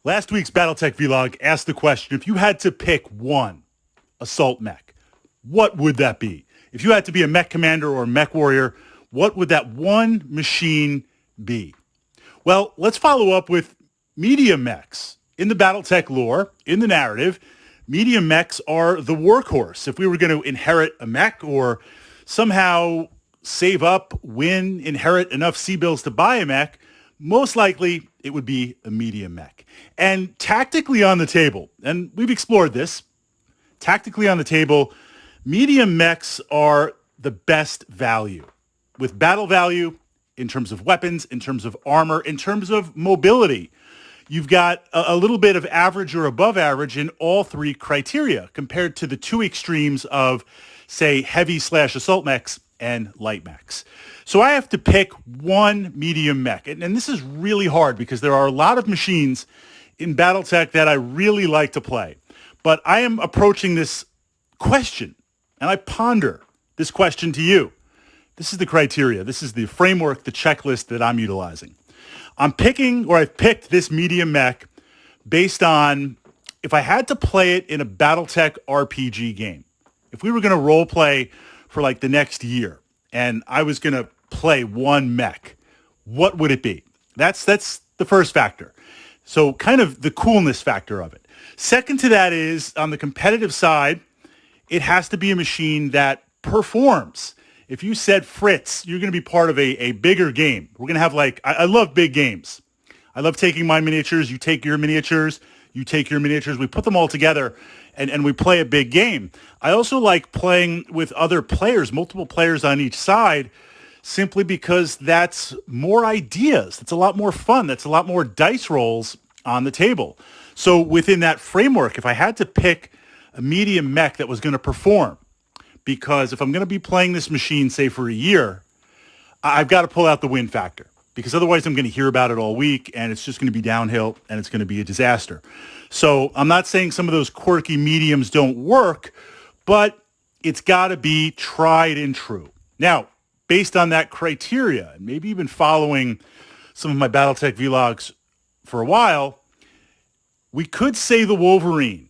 Last week's Battletech vlog asked the question, if you had to pick one assault mech, what would that be? If you had to be a mech commander or a mech warrior, what would that one machine be? Well, let's follow up with medium mechs. In the Battletech lore, in the narrative, medium mechs are the workhorse. If we were going to inherit a mech or somehow save up, win, inherit enough C-bills to buy a mech, most likely it would be a medium mech. And tactically on the table, and we've explored this, tactically on the table, medium mechs are the best value. With battle value, in terms of weapons, in terms of armor, in terms of mobility, you've got a little bit of average or above average in all three criteria compared to the two extremes of, say, heavy/assault mechs and light mechs. So I have to pick one medium mech. And this is really hard because there are a lot of machines in Battletech that I really like to play. But I am approaching this question, and I ponder this question to you. This is the criteria. This is the framework, the checklist that I'm utilizing. I've picked this medium mech based on if I had to play it in a Battletech RPG game. If we were going to role play for like the next year and I was going to play one mech, what would it be? That's the first factor. So kind of the coolness factor of it. Second to that is on the competitive side, it has to be a machine that performs. If you said, Fritz, you're going to be part of a bigger game. We're going to have I love big games. I love taking my miniatures. You take your miniatures. You take your miniatures. We put them all together and we play a big game. I also like playing with other players, multiple players on each side, simply because that's more ideas. That's a lot more fun. That's a lot more dice rolls on the table. So within that framework, if I had to pick a medium mech that was going to perform, because if I'm going to be playing this machine, say, for a year, I've got to pull out the win factor, because otherwise I'm going to hear about it all week and it's just going to be downhill and it's going to be a disaster. So I'm not saying some of those quirky mediums don't work, but it's got to be tried and true. Now, based on that criteria, and maybe even following some of my Battletech vlogs for a while, we could say the Wolverine.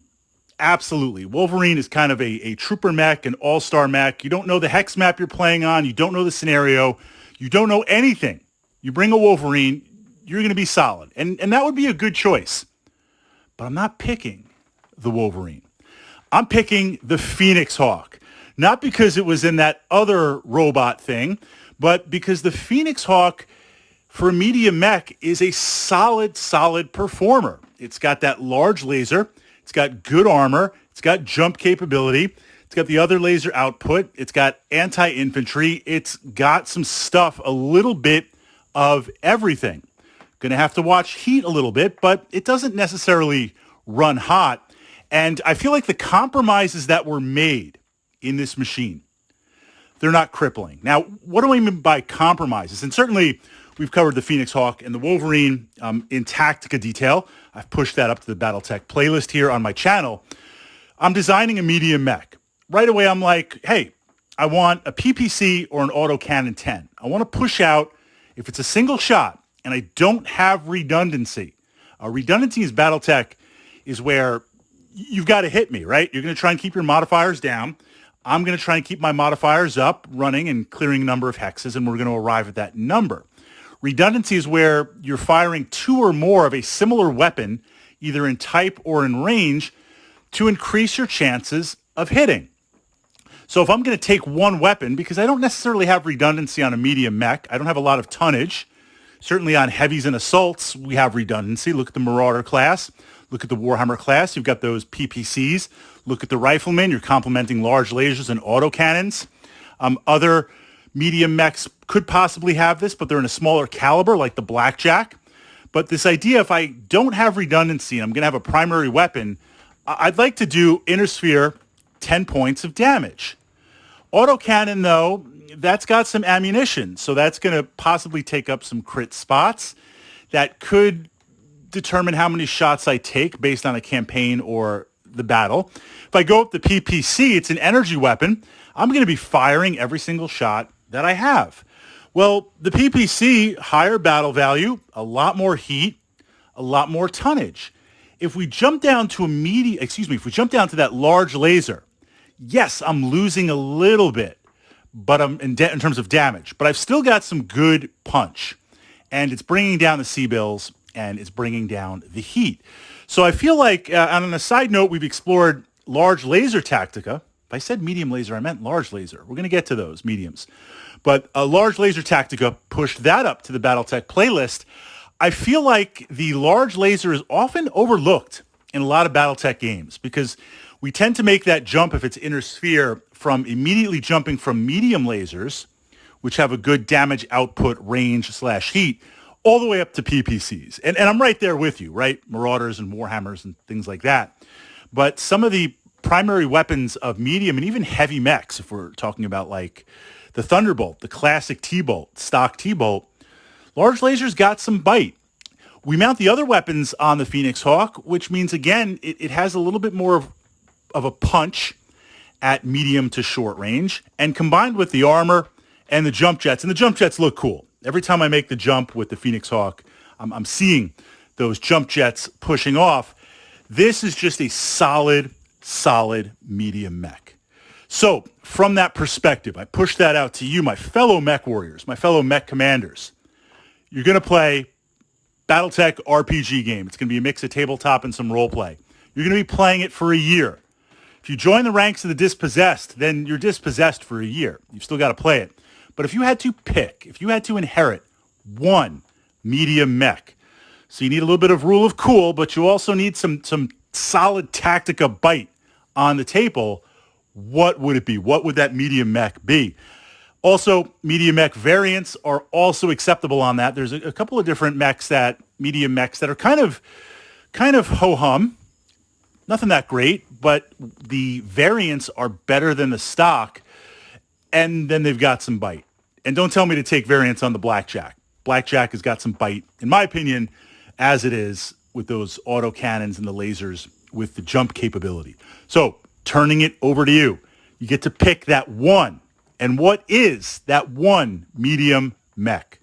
Absolutely. Wolverine is kind of a trooper mech, an all-star mech. You don't know the hex map you're playing on. You don't know the scenario. You don't know anything. You bring a Wolverine, you're going to be solid. And that would be a good choice. But I'm not picking the Wolverine. I'm picking the Phoenix Hawk. Not because it was in that other robot thing, but because the Phoenix Hawk for a medium mech is a solid performer. It's got that large laser. It's got good armor. It's got jump capability. It's got the other laser output. It's got anti-infantry. It's got some stuff, a little bit of everything. Going to have to watch heat a little bit, but it doesn't necessarily run hot. And I feel like the compromises that were made in this machine, they're not crippling. Now, what do I mean by compromises? And certainly we've covered the Phoenix Hawk and the Wolverine in Tactica detail. I've pushed that up to the Battletech playlist here on my channel. I'm designing a medium mech. Right away, I'm like, hey, I want a PPC or an autocannon 10. I want to push out, if it's a single shot and I don't have redundancy. Redundancy is Battletech is where you've got to hit me, right? You're going to try and keep your modifiers down. I'm going to try and keep my modifiers up, running and clearing a number of hexes, and we're going to arrive at that number. Redundancy is where you're firing two or more of a similar weapon, either in type or in range, to increase your chances of hitting. So if I'm going to take one weapon, because I don't necessarily have redundancy on a medium mech, I don't have a lot of tonnage. Certainly on heavies and assaults, we have redundancy. Look at the Marauder class. Look at the Warhammer class. You've got those PPCs. Look at the Rifleman. You're complementing large lasers and autocannons. Other medium mechs could possibly have this, but they're in a smaller caliber, like the Blackjack. But this idea, if I don't have redundancy and I'm going to have a primary weapon, I'd like to do Inner Sphere 10 points of damage. Autocannon, though, that's got some ammunition, so that's going to possibly take up some crit spots. That could determine how many shots I take based on a campaign or the battle. If I go up the PPC, it's an energy weapon. I'm going to be firing every single shot that I have. Well, the PPC, higher battle value, a lot more heat, a lot more tonnage. if we jump down to if we jump down to that large laser, yes, I'm losing a little bit, but I'm in terms of damage, but I've still got some good punch, and it's bringing down the C-bills and it's bringing down the heat. So I feel like, on a side note, we've explored large laser Tactica. If I said medium laser, I meant large laser. We're going to get to those mediums. But a large laser Tactica, pushed that up to the Battletech playlist. I feel like the large laser is often overlooked in a lot of Battletech games because we tend to make that jump if it's inner sphere from immediately jumping from medium lasers, which have a good damage output range / heat, all the way up to PPCs. And I'm right there with you, right? Marauders and Warhammers and things like that. But some of the primary weapons of medium and even heavy mechs, if we're talking about like the Thunderbolt, the classic T-Bolt, stock T-Bolt, large lasers got some bite. We mount the other weapons on the Phoenix Hawk, which means, again, it has a little bit more of a punch at medium to short range, and combined with the armor and the jump jets, and the jump jets look cool. Every time I make the jump with the Phoenix Hawk, I'm seeing those jump jets pushing off. This is just a solid medium mech. So from that perspective, I push that out to you, my fellow mech warriors, my fellow mech commanders. You're going to play Battletech RPG game. It's going to be a mix of tabletop and some role play. You're going to be playing it for a year. If you join the ranks of the dispossessed, then you're dispossessed for a year. You've still got to play it. But if you had to pick, if you had to inherit one medium mech, so you need a little bit of rule of cool, but you also need some solid Tactica bite on the table, what would it be? What would that medium mech be? Also, medium mech variants are also acceptable on that. There's a couple of different medium mechs that are kind of ho-hum. Nothing that great, but the variants are better than the stock, and then they've got some bite. And don't tell me to take variants on the Blackjack. Blackjack has got some bite, in my opinion, as it is with those auto cannons and the lasers with the jump capability. So, turning it over to you. You get to pick that one. And what is that one medium mech?